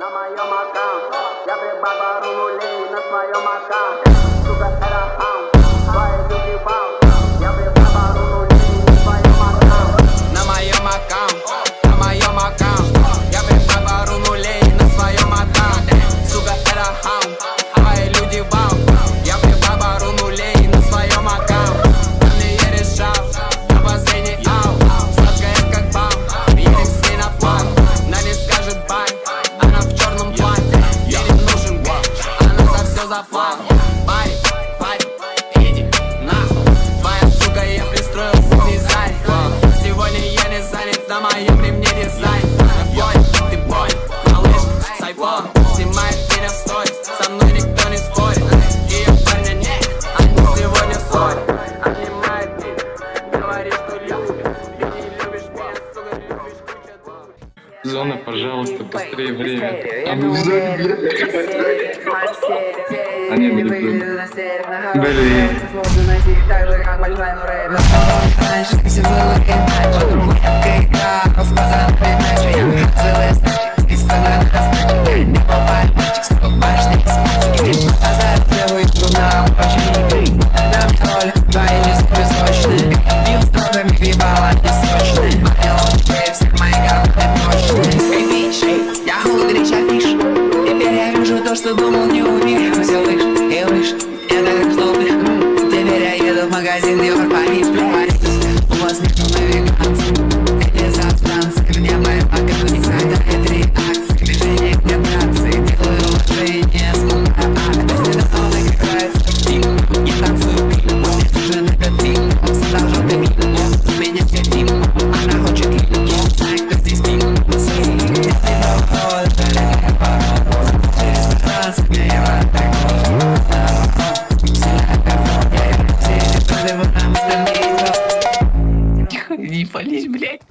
на моем аккаунте. Я прибавил нулей на своем аккаунте. Сука, это хаун, твои люди баут. Я прибавил нулей на своем аккаунте. На моем аккаунте, на моем аккаунте. Я прибавил нулей на своем аккаунте. Сука, это хаун, твои люди баут. Я прибавил нулей на своем аккаунте. Данные я решал, я последний аут. Сладкая как бам, едем с ней на план. Она не скажет бай, она в черном платье. Ей не нужен бай, она за все заплатит. Бай, бай, иди нахуй. Твоя сука, я пристроился в дизайн. Сегодня я не занят, на моем ремне дизайн. Ты бой, малыш, с айфон. Снимает меня в сторис, со мной никто не спорит. Ее парня нет, они сегодня ссорят. Обнимает меня, говорит, что любит. Ты не любишь меня, сука, любишь куча двух. Зона, пожалуйста, быстрее время. А ну мы в зоне, блядь. А не, мы не будем. Блин. Сложно найти так же, как большая, но рэп. Раньше все было иначе, по-другому яркая игра. Рассказан передачу, я целая стать. Из страны достать, не попали, мальчик, стоп, башни, смачки. Назад я выйду на очень игры. Дам тролль, твои часы песочные. Бил строгами, грибала песочные. Понял, теперь все мои говны мощные. Эй, бич, я худрич, афиш. Теперь я вижу то, что думал, не умею. Все лишь, и лишь, я так как злобный. Теперь я еду в магазин, Dior, Париж, Париж. У вас нету навигации. Эти застанции, мне мои покажут. Задает реакции, движение к вибрации. Делаю вложение, сколько акций. Он играет в тим, я танцую пик. Мне нужен этот тим, задолжен ты миг. У меня все тим, она хочет клип. Я знаю, кто здесь пик. Через 15 мне я Тихо, не пались, блядь.